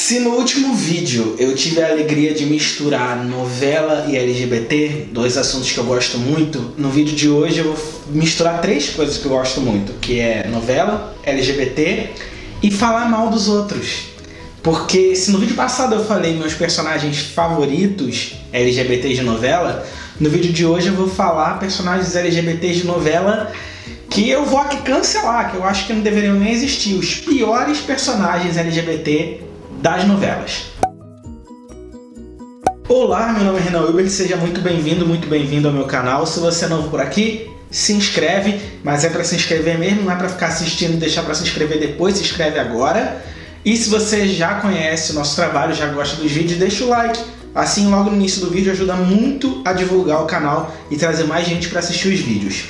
Se no último vídeo eu tive a alegria de misturar novela e LGBT, dois assuntos que eu gosto muito, no vídeo de hoje eu vou misturar três coisas que eu gosto muito, que é novela, LGBT e falar mal dos outros. Porque se no vídeo passado eu falei meus personagens favoritos LGBTs de novela, no vídeo de hoje eu vou falar personagens LGBTs de novela que eu vou aqui cancelar, que eu acho que não deveriam nem existir, os piores personagens LGBT das novelas. Olá, meu nome é Renan Wilber, seja muito bem-vindo ao meu canal. Se você é novo por aqui, se inscreve, mas é para se inscrever mesmo, não é para ficar assistindo e deixar para se inscrever depois, se inscreve agora. E se você já conhece o nosso trabalho, já gosta dos vídeos, deixa o like. Assim, logo no início do vídeo, ajuda muito a divulgar o canal e trazer mais gente para assistir os vídeos.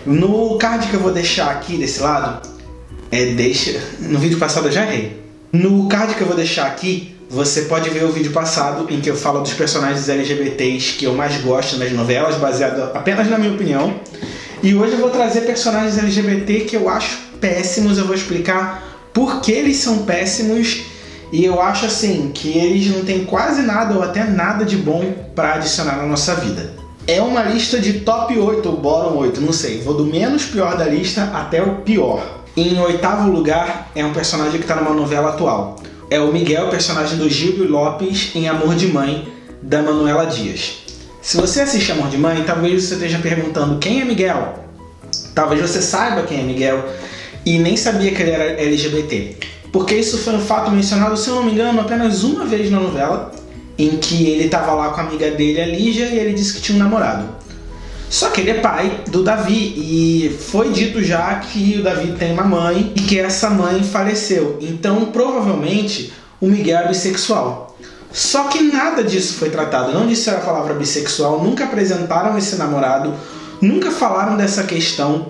No card que eu vou deixar aqui desse lado, no vídeo passado eu já errei. No card que eu vou deixar aqui, você pode ver o vídeo passado em que eu falo dos personagens LGBTs que eu mais gosto nas novelas, baseado apenas na minha opinião. E hoje eu vou trazer personagens LGBT que eu acho péssimos, eu vou explicar por que eles são péssimos. E eu acho assim, que eles não têm quase nada ou até nada de bom para adicionar na nossa vida. É uma lista de top 8 ou bottom 8, não sei. Vou do menos pior da lista até o pior. Em oitavo lugar é um personagem que está numa novela atual. É o Miguel, personagem do Gilbio Lopes em Amor de Mãe, da Manuela Dias. Se você assiste Amor de Mãe, talvez você esteja perguntando quem é Miguel. Talvez você saiba quem é Miguel e nem sabia que ele era LGBT. Porque isso foi um fato mencionado, se eu não me engano, apenas uma vez na novela, em que ele estava lá com a amiga dele, a Lígia, e ele disse que tinha um namorado. Só que ele é pai do Davi, e foi dito já que o Davi tem uma mãe, e que essa mãe faleceu. Então, provavelmente, o Miguel é bissexual. Só que nada disso foi tratado, não disseram a palavra bissexual, nunca apresentaram esse namorado, nunca falaram dessa questão.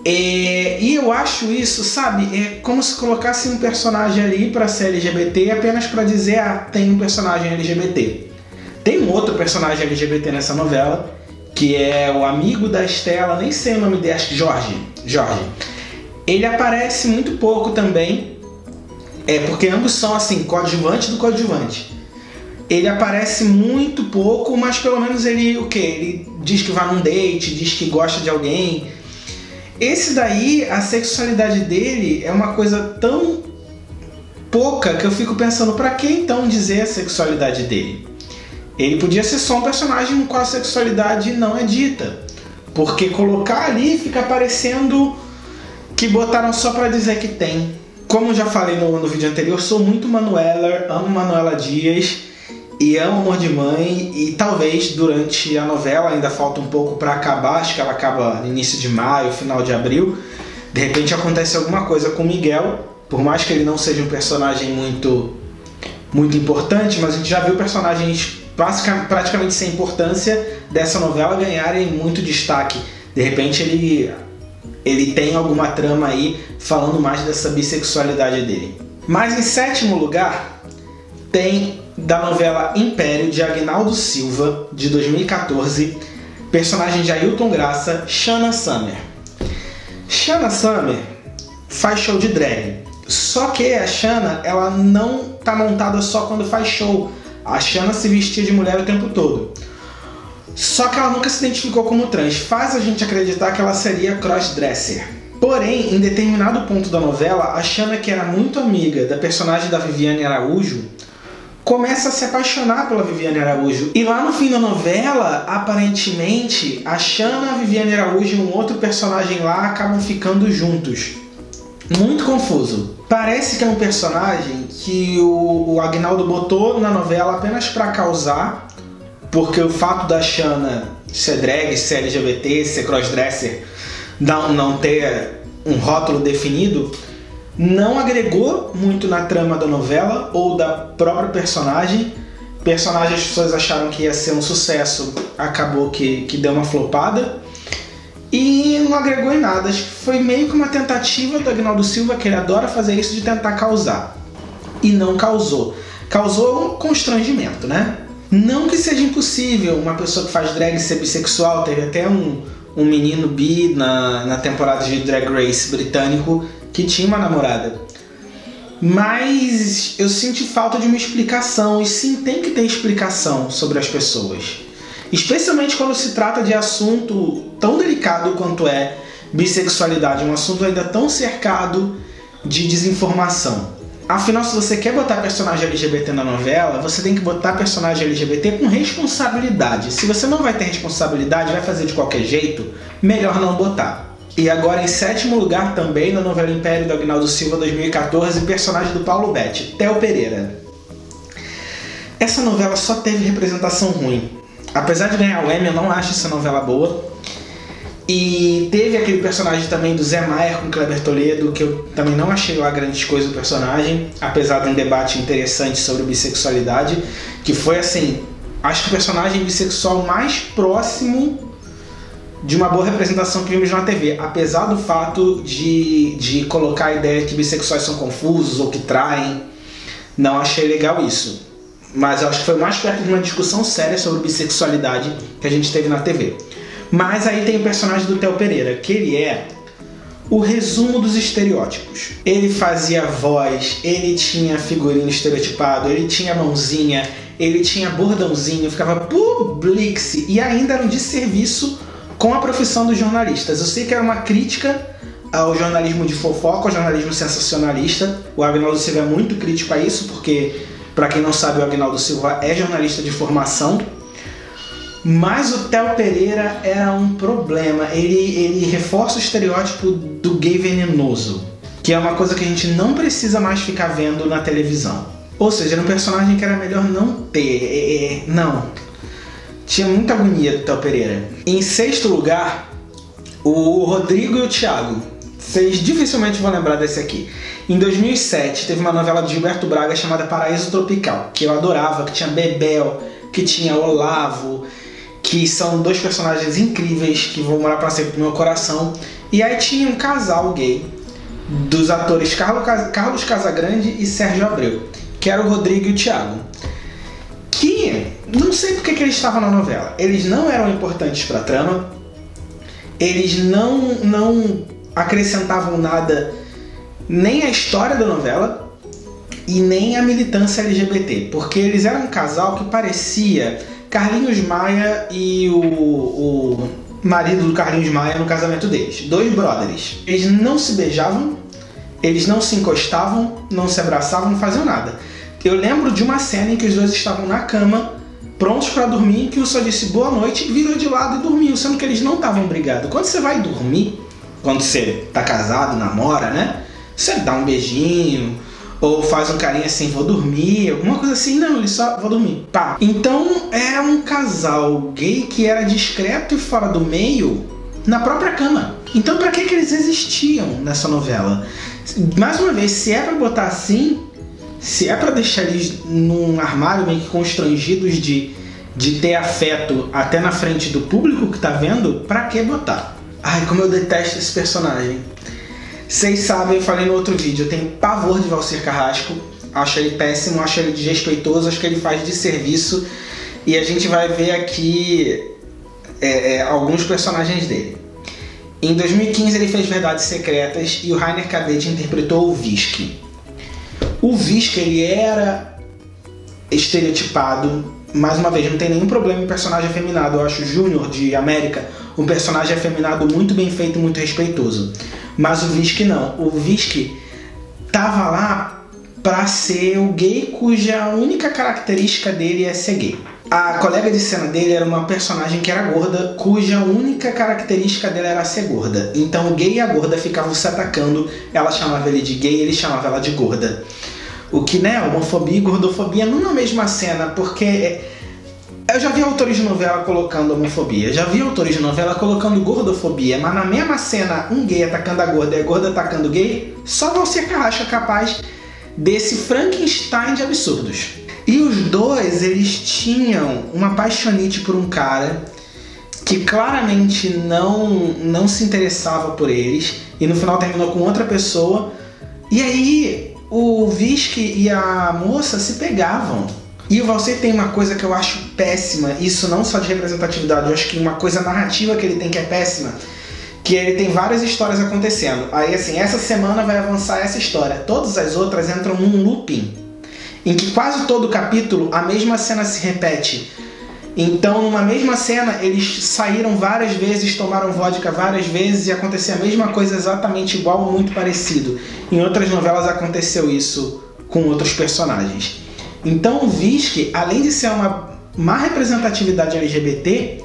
E eu acho isso, sabe, é como se colocasse um personagem ali para ser LGBT apenas para dizer, tem um personagem LGBT. Tem um outro personagem LGBT nessa novela, que é o amigo da Estela, nem sei o nome dele, acho que Jorge. Ele aparece muito pouco também, porque ambos são assim, coadjuvante do coadjuvante. Ele aparece muito pouco, mas pelo menos ele diz que vai num date, diz que gosta de alguém. Esse daí, a sexualidade dele é uma coisa tão pouca que eu fico pensando, pra que então dizer a sexualidade dele? Ele podia ser só um personagem no qual a sexualidade não é dita. Porque colocar ali fica parecendo que botaram só pra dizer que tem. Como eu já falei no vídeo anterior, sou muito Manuela, amo Manuela Dias e amo Amor de Mãe, e talvez durante a novela, ainda falta um pouco para acabar, acho que ela acaba no início de maio, final de abril, de repente acontece alguma coisa com o Miguel, por mais que ele não seja um personagem muito importante, mas a gente já viu personagens praticamente sem importância dessa novela ganharem muito destaque. De repente ele tem alguma trama aí falando mais dessa bissexualidade dele. Mas em sétimo lugar tem da novela Império, de Agnaldo Silva, de 2014, personagem de Ailton Graça, Shanna Summer. Shanna Summer faz show de drag, só que a Shanna, ela não tá montada só quando faz show. A Shanna se vestia de mulher o tempo todo. Só que ela nunca se identificou como trans, faz a gente acreditar que ela seria crossdresser. Porém, em determinado ponto da novela, a Shanna, que era muito amiga da personagem da Viviane Araújo, começa a se apaixonar pela Viviane Araújo. E lá no fim da novela, aparentemente, a Shanna, a Viviane Araújo e um outro personagem lá acabam ficando juntos. Muito confuso. Parece que é um personagem que o Agnaldo botou na novela apenas para causar, porque o fato da Shanna ser drag, ser LGBT, ser crossdresser, não ter um rótulo definido, não agregou muito na trama da novela ou da própria personagem. As pessoas acharam que ia ser um sucesso, acabou que deu uma flopada. E não agregou em nada, acho que foi meio que uma tentativa do Agnaldo Silva, que ele adora fazer isso, de tentar causar. E não causou. Causou um constrangimento, né? Não que seja impossível uma pessoa que faz drag ser bissexual, teve até um menino bi na temporada de Drag Race britânico que tinha uma namorada. mas eu senti falta de uma explicação, e sim, tem que ter explicação sobre as pessoas. Especialmente quando se trata de assunto tão delicado quanto é bissexualidade, um assunto ainda tão cercado de desinformação. Afinal, se você quer botar personagem LGBT na novela, você tem que botar personagem LGBT com responsabilidade. Se você não vai ter responsabilidade, vai fazer de qualquer jeito, melhor não botar. E agora, em 7º lugar também, na novela Império do Agnaldo Silva 2014, personagem do Paulo Betti, Theo Pereira. Essa novela só teve representação ruim. Apesar de ganhar o Emmy, eu não acho essa novela boa. E teve aquele personagem também do Zé Maier com Kleber Toledo, que eu também não achei lá grandes coisas do personagem, apesar de um debate interessante sobre bissexualidade, que foi assim, acho que o personagem bissexual mais próximo de uma boa representação que vimos na TV, apesar do fato de colocar a ideia que bissexuais são confusos ou que traem. Não achei legal isso, mas eu acho que foi mais perto de uma discussão séria sobre bissexualidade que a gente teve na TV. Mas aí tem o personagem do Theo Pereira, que ele é o resumo dos estereótipos. Ele fazia voz, ele tinha figurino estereotipado, ele tinha mãozinha, ele tinha bordãozinho, ficava publique-se, e ainda era um desserviço com a profissão dos jornalistas. Eu sei que era uma crítica ao jornalismo de fofoca, ao jornalismo sensacionalista. O Agnaldo Silva é muito crítico a isso, porque, para quem não sabe, o Agnaldo Silva é jornalista de formação. Mas o Theo Pereira era um problema. Ele reforça o estereótipo do gay venenoso, que é uma coisa que a gente não precisa mais ficar vendo na televisão. Ou seja, era um personagem que era melhor não ter. Não. Tinha muita agonia do Theo Pereira. Em 6º lugar, o Rodrigo e o Thiago. Vocês dificilmente vão lembrar desse aqui. Em 2007, teve uma novela de Gilberto Braga chamada Paraíso Tropical, que eu adorava, que tinha Bebel, que tinha Olavo, que são 2 personagens incríveis que vão morar pra sempre no meu coração. E aí tinha um casal gay dos atores Carlos Casagrande e Sérgio Abreu, que era o Rodrigo e o Thiago, que não sei porque que eles estavam na novela. Eles não eram importantes pra trama, eles não acrescentavam nada, nem a história da novela e nem a militância LGBT, porque eles eram um casal que parecia Carlinhos Maia e o marido do Carlinhos Maia no casamento deles. 2 brothers. Eles não se beijavam, eles não se encostavam, não se abraçavam, não faziam nada. Eu lembro de uma cena em que os 2 estavam na cama, prontos para dormir, que um só disse boa noite, virou de lado e dormiu, sendo que eles não estavam brigados. Quando você vai dormir, quando você tá casado, namora, né? Você dá um beijinho, ou faz um carinho assim, vou dormir, alguma coisa assim. Não, ele só, vou dormir, pá. Então era um casal gay que era discreto e fora do meio na própria cama. Então pra que eles existiam nessa novela? Mais uma vez, se é pra botar assim, se é pra deixar eles num armário meio que constrangidos de ter afeto até na frente do público que tá vendo, pra que botar? Ai, como eu detesto esse personagem. Vocês sabem, eu falei no outro vídeo, eu tenho pavor de Valcir Carrasco, acho ele péssimo, acho ele desrespeitoso, acho que ele faz desserviço, e a gente vai ver aqui alguns personagens dele. Em 2015 ele fez Verdades Secretas e o Rainer Cadete interpretou o Visky. O Visky, ele era estereotipado, mais uma vez, não tem nenhum problema em personagem afeminado. Eu acho o Júnior de América um personagem afeminado muito bem feito e muito respeitoso. Mas o Visky não. O Visky tava lá pra ser o gay cuja única característica dele é ser gay. A colega de cena dele era uma personagem que era gorda, cuja única característica dela era ser gorda. Então o gay e a gorda ficavam se atacando, ela chamava ele de gay, ele chamava ela de gorda. O que, né, homofobia e gordofobia numa mesma cena, porque eu já vi autores de novela colocando homofobia, já vi autores de novela colocando gordofobia, mas na mesma cena, um gay atacando a gorda e a gorda atacando o gay, só Valcir Carrasco é capaz desse Frankenstein de absurdos. E os 2, eles tinham uma paixonite por um cara que claramente não se interessava por eles, e no final terminou com outra pessoa, e aí o Visky e a moça se pegavam. E o Valcir tem uma coisa que eu acho péssima, isso não só de representatividade, eu acho que uma coisa narrativa que ele tem que é péssima, que ele tem várias histórias acontecendo. Aí assim, essa semana vai avançar essa história. Todas as outras entram num looping, em que quase todo capítulo a mesma cena se repete. Então, numa mesma cena, eles saíram várias vezes, tomaram vodka várias vezes e acontecia a mesma coisa exatamente igual ou muito parecido. Em outras novelas aconteceu isso com outros personagens. Então o Visky, além de ser uma má representatividade LGBT,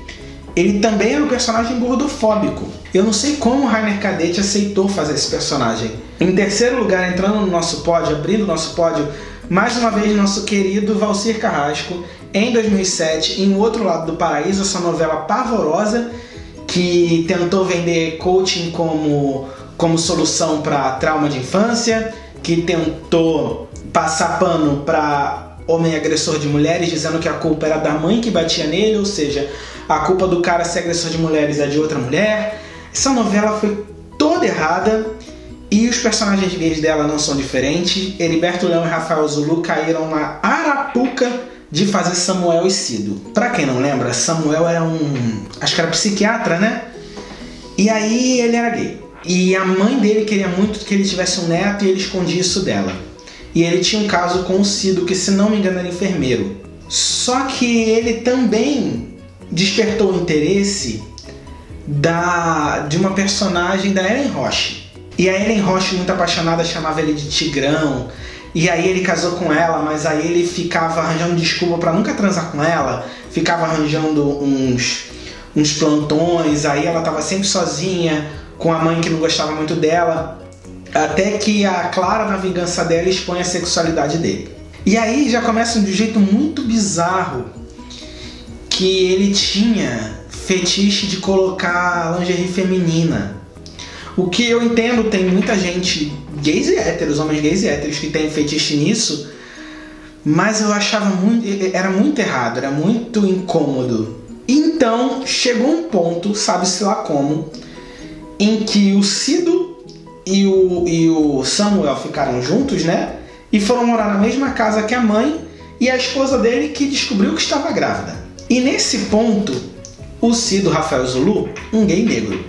ele também era um personagem gordofóbico. Eu não sei como o Rainer Cadete aceitou fazer esse personagem. Em terceiro lugar, entrando no nosso pódio, abrindo o nosso pódio, mais uma vez nosso querido Valcir Carrasco, em 2007, em O Outro Lado do Paraíso, essa novela pavorosa que tentou vender coaching como solução para trauma de infância, que tentou passar pano para homem agressor de mulheres, dizendo que a culpa era da mãe que batia nele, ou seja, a culpa do cara ser agressor de mulheres é de outra mulher. Essa novela foi toda errada e os personagens gays dela não são diferentes. Heriberto Leão e Rafael Zulu caíram na arapuca de fazer Samuel e Cido. Pra quem não lembra, Samuel era acho que era psiquiatra, né? E aí ele era gay. E a mãe dele queria muito que ele tivesse um neto e ele escondia isso dela. E ele tinha um caso com o Cido, que se não me engano era enfermeiro. Só que ele também despertou o interesse de uma personagem da Ellen Roche. E a Ellen Roche, muito apaixonada, chamava ele de Tigrão. E aí ele casou com ela, mas aí ele ficava arranjando desculpa pra nunca transar com ela. Ficava arranjando uns plantões, aí ela tava sempre sozinha, com a mãe que não gostava muito dela. Até que a Clara, na vingança dela, expõe a sexualidade dele. E aí já começa de um jeito muito bizarro que ele tinha fetiche de colocar lingerie feminina. O que eu entendo, tem muita gente, gays e héteros, homens gays e héteros, que tem fetiche nisso, mas eu achava era muito errado, era muito incômodo. Então chegou um ponto, sabe-se lá como, em que o Cido e o Samuel ficaram juntos, né? E foram morar na mesma casa que a mãe e a esposa dele, que descobriu que estava grávida. E nesse ponto, o Cido, Rafael Zulu, um gay negro,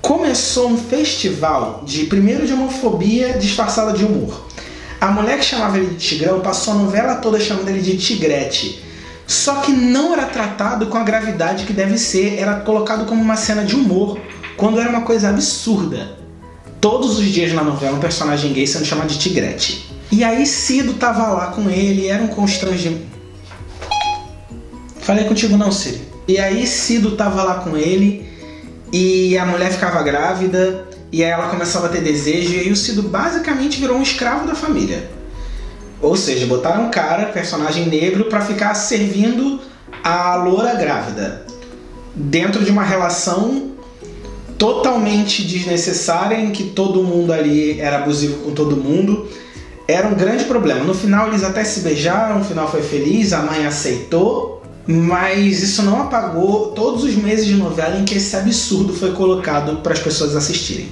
começou um festival primeiro de homofobia disfarçada de humor. A mulher que chamava ele de Tigrão passou a novela toda chamando ele de Tigrete. Só que não era tratado com a gravidade que deve ser, era colocado como uma cena de humor, quando era uma coisa absurda. Todos os dias na novela um personagem gay sendo chamado de Tigrete. E aí Cido tava lá com ele, era um constrangimento. Falei contigo não, Siri. E aí Cido tava lá com ele e a mulher ficava grávida e aí ela começava a ter desejo e aí o Cido basicamente virou um escravo da família. Ou seja, botaram um cara, personagem negro, pra ficar servindo a loura grávida. Dentro de uma relação totalmente desnecessária, em que todo mundo ali era abusivo com todo mundo. Era um grande problema. No final eles até se beijaram, o final foi feliz, a mãe aceitou, mas isso não apagou todos os meses de novela em que esse absurdo foi colocado para as pessoas assistirem.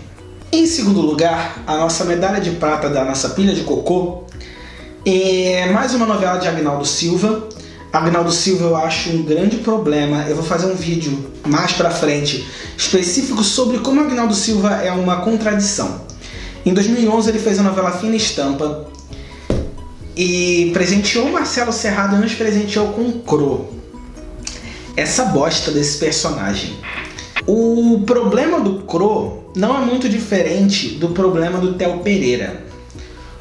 Em segundo lugar, a nossa medalha de prata da nossa pilha de cocô é mais uma novela de Agnaldo Silva. Agnaldo Silva eu acho um grande problema. Eu vou fazer um vídeo mais pra frente específico sobre como Agnaldo Silva é uma contradição. Em 2011 ele fez a novela Fina Estampa e presenteou Marcelo Serrado e nos presenteou com Cro. Essa bosta desse personagem. O problema do Cro não é muito diferente do problema do Theo Pereira.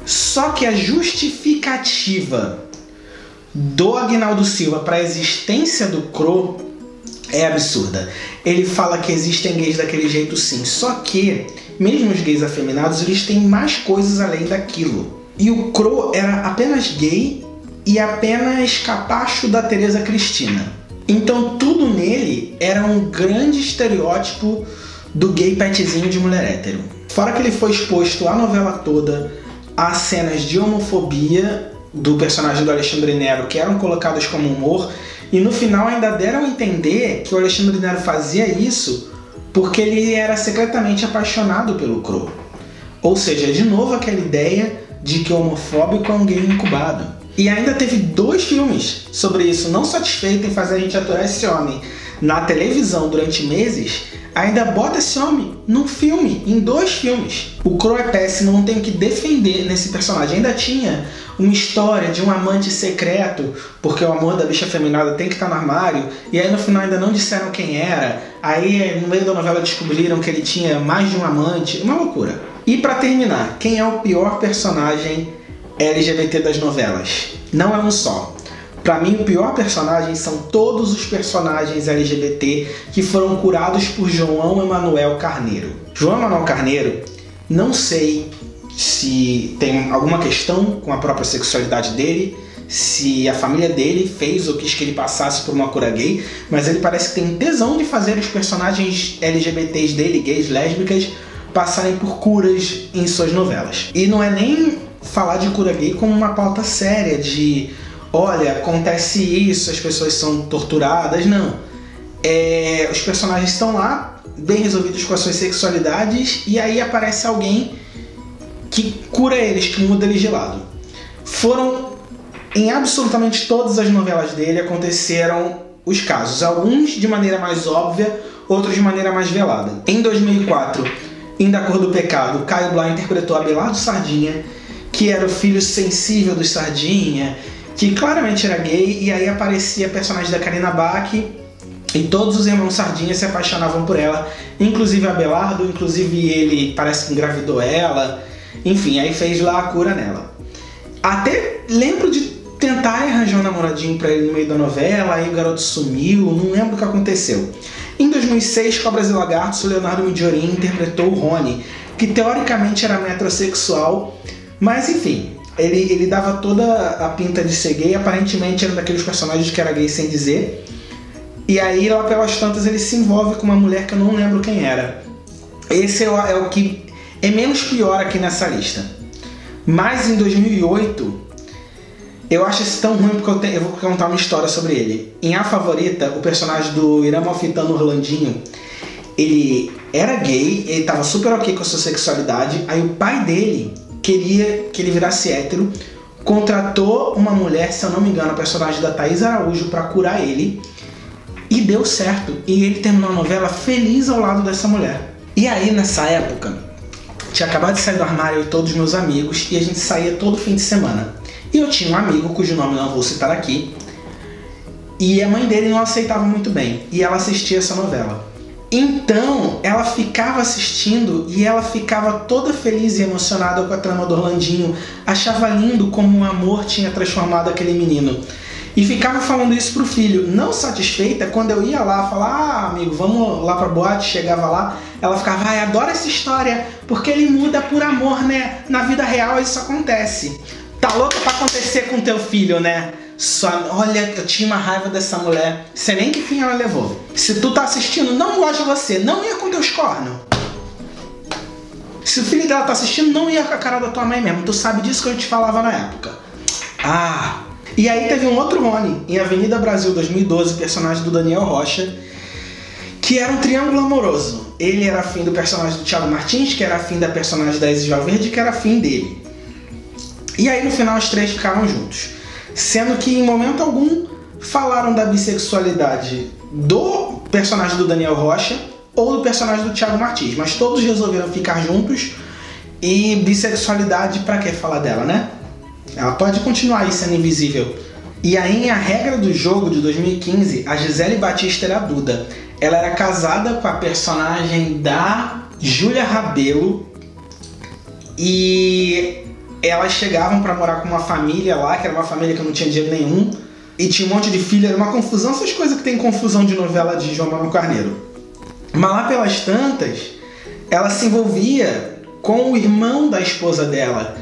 Só que a justificativa do Agnaldo Silva para a existência do Cro é absurda. Ele fala que existem gays daquele jeito sim, só que mesmo os gays afeminados, eles têm mais coisas além daquilo. E o Cro era apenas gay e apenas capacho da Teresa Cristina. Então tudo nele era um grande estereótipo do gay petzinho de mulher hétero. Fora que ele foi exposto a novela toda a cenas de homofobia do personagem do Alexandre Nero, que eram colocadas como humor, e no final ainda deram a entender que o Alexandre Nero fazia isso porque ele era secretamente apaixonado pelo Cro. Ou seja, de novo aquela ideia de que o homofóbico é um gay incubado. E ainda teve 2 filmes sobre isso. Não satisfeito em fazer a gente aturar esse homem na televisão durante meses, ainda bota esse homem num filme, em 2 filmes. O Crow é péssimo, não tem o que defender nesse personagem. Ainda tinha uma história de um amante secreto, porque o amor da bicha feminada tem que estar no armário, e aí no final ainda não disseram quem era. Aí no meio da novela descobriram que ele tinha mais de um amante, uma loucura. E pra terminar, quem é o pior personagem LGBT das novelas? Não é um só. Pra mim, o pior personagem são todos os personagens LGBT que foram curados por João Emanuel Carneiro. João Emanuel Carneiro, não sei se tem alguma questão com a própria sexualidade dele, se a família dele fez ou quis que ele passasse por uma cura gay, mas ele parece que tem tesão de fazer os personagens LGBTs dele, gays, lésbicas, passarem por curas em suas novelas. E não é nem falar de cura gay como uma pauta séria de olha, acontece isso, as pessoas são torturadas, não. Os personagens estão lá, bem resolvidos com as suas sexualidades, e aí aparece alguém que cura eles, que muda eles de lado. Em absolutamente todas as novelas dele aconteceram os casos, alguns de maneira mais óbvia, outros de maneira mais velada. Em 2004, em Da Cor do Pecado, Caio Blá interpretou Abelardo Sardinha, que era o filho sensível do Sardinha, que claramente era gay, e aí aparecia a personagem da Karina Bach, e todos os irmãos Sardinha se apaixonavam por ela, inclusive Abelardo, inclusive ele parece que engravidou ela, enfim, aí fez lá a cura nela. Até lembro de tentar arranjar um namoradinho pra ele no meio da novela, aí o garoto sumiu, não lembro o que aconteceu. Em 2006, Cobras e Lagartos, o Leonardo Midiorin interpretou o Rony, que teoricamente era metrosexual, mas enfim, ele dava toda a pinta de ser gay, aparentemente era daqueles personagens que era gay sem dizer. E aí, lá pelas tantas, ele se envolve com uma mulher que eu não lembro quem era. Esse é o que é menos pior aqui nessa lista. Mas em 2008, eu acho esse tão ruim porque eu vou contar uma história sobre ele. Em A Favorita, o personagem do Irã Malfitano Orlandinho, ele era gay, ele estava super ok com a sua sexualidade, aí o pai dele queria que ele virasse hétero, contratou uma mulher, se eu não me engano, a personagem da Thaís Araújo, para curar ele, e deu certo. E ele terminou a novela feliz ao lado dessa mulher. E aí, nessa época, tinha acabado de sair do armário e todos os meus amigos, e a gente saía todo fim de semana. E eu tinha um amigo, cujo nome não vou citar aqui, e a mãe dele não aceitava muito bem, e ela assistia essa novela. Então, ela ficava assistindo e ela ficava toda feliz e emocionada com a trama do Orlandinho, achava lindo como o amor tinha transformado aquele menino. E ficava falando isso pro filho. Não satisfeita, quando eu ia lá falar, amigo, vamos lá pra boate, chegava lá, ela ficava, adoro essa história, porque ele muda por amor, né? Na vida real isso acontece. Tá louco pra acontecer com teu filho, né? Olha, eu tinha uma raiva dessa mulher. Sei nem que fim ela levou. Se tu tá assistindo, não gosta de você, não ia com teus cornos. Se o filho dela tá assistindo, não ia com a cara da tua mãe mesmo. Tu sabe disso que eu te falava na época. E aí teve um outro Rony, em Avenida Brasil 2012, personagem do Daniel Rocha, que era um triângulo amoroso. Ele era afim do personagem do Thiago Martins, que era afim da personagem da Isis Valverde, que era afim dele. E aí no final os três ficaram juntos. Sendo que em momento algum falaram da bissexualidade do personagem do Daniel Rocha ou do personagem do Thiago Martins, mas todos resolveram ficar juntos. E bissexualidade, pra que falar dela, né? Ela pode continuar aí sendo invisível. E aí, em A Regra do Jogo, de 2015, a Gisele Batista era a Duda. Ela era casada com a personagem da Júlia Rabelo e elas chegavam pra morar com uma família lá, que era uma família que não tinha dinheiro nenhum, e tinha um monte de filho, era uma confusão, essas coisas que tem confusão de novela de João Manuel Carneiro. Mas lá pelas tantas, ela se envolvia com o irmão da esposa dela.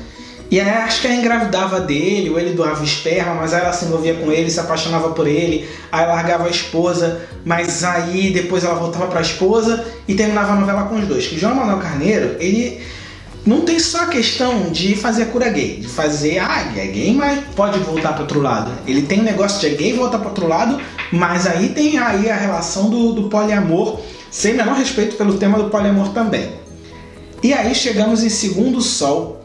E aí acho que ela engravidava dele, ou ele doava esperma, mas aí ela se envolvia com ele, se apaixonava por ele, aí largava a esposa, mas aí depois ela voltava pra esposa e terminava a novela com os dois. Que João Manuel Carneiro, ele não tem só a questão de fazer a cura gay, de fazer, é gay, mas pode voltar pro outro lado. Ele tem um negócio de é gay e voltar pro outro lado, mas aí tem aí a relação do poliamor, sem menor respeito pelo tema do poliamor também. E aí chegamos em Segundo Sol,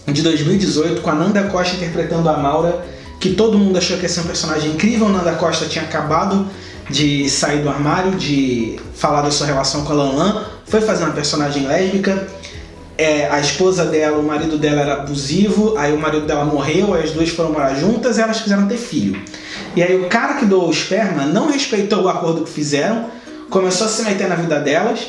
de 2018, com a Nanda Costa interpretando a Maura, que todo mundo achou que ia ser um personagem incrível. Nanda Costa tinha acabado de sair do armário, de falar da sua relação com a Lan, foi fazer uma personagem lésbica. A esposa dela, o marido dela era abusivo, aí o marido dela morreu, aí as duas foram morar juntas e elas quiseram ter filho. E aí o cara que doou o esperma não respeitou o acordo que fizeram, começou a se meter na vida delas,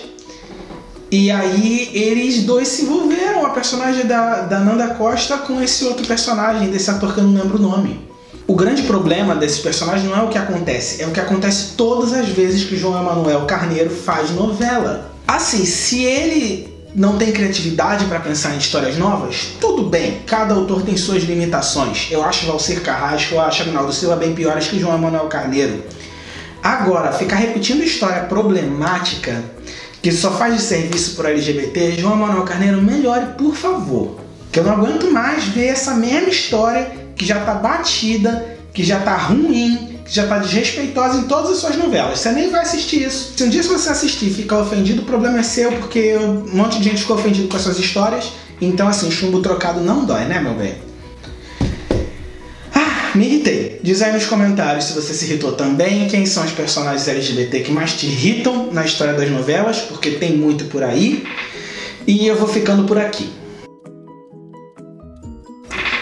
e aí eles dois se envolveram, a personagem da Nanda Costa com esse outro personagem, desse ator que eu não lembro o nome. O grande problema desse personagem não é o que acontece, é o que acontece todas as vezes que João Emanuel Carneiro faz novela. Assim, se ele não tem criatividade para pensar em histórias novas, tudo bem, cada autor tem suas limitações. Eu acho Valcir Carrasco, eu acho Agnaldo Silva bem piores que João Emanuel Carneiro. Agora, ficar repetindo história problemática que só faz de serviço por LGBT, João Emanuel Carneiro, melhore, por favor. Que eu não aguento mais ver essa mesma história que já tá batida, que já tá ruim, que já tá desrespeitosa em todas as suas novelas. Você nem vai assistir isso. Se um dia você assistir e ficar ofendido, o problema é seu, porque um monte de gente ficou ofendido com as suas histórias. Então, assim, chumbo trocado não dói, né, meu bem? Me irritei. Diz aí nos comentários se você se irritou também, quem são os personagens LGBT que mais te irritam na história das novelas, porque tem muito por aí. E eu vou ficando por aqui.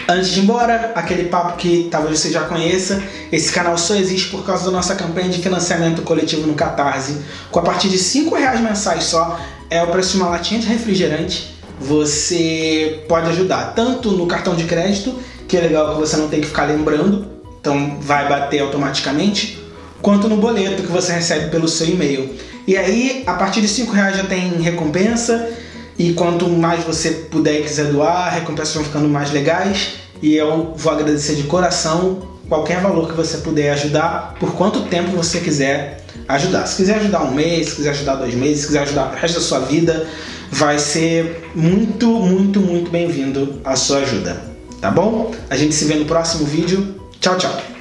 Antes de ir embora, aquele papo que talvez você já conheça, esse canal só existe por causa da nossa campanha de financiamento coletivo no Catarse. Com a partir de R$5 mensais só, é o preço de uma latinha de refrigerante. Você pode ajudar tanto no cartão de crédito, que é legal que você não tem que ficar lembrando, então vai bater automaticamente, quanto no boleto que você recebe pelo seu e-mail. E aí, a partir de R$5 já tem recompensa, e quanto mais você puder e quiser doar, recompensas vão ficando mais legais, e eu vou agradecer de coração qualquer valor que você puder ajudar, por quanto tempo você quiser ajudar. Se quiser ajudar 1 mês, se quiser ajudar 2 meses, se quiser ajudar o resto da sua vida, vai ser muito, muito, muito bem-vindo a sua ajuda. Tá bom? A gente se vê no próximo vídeo. Tchau, tchau!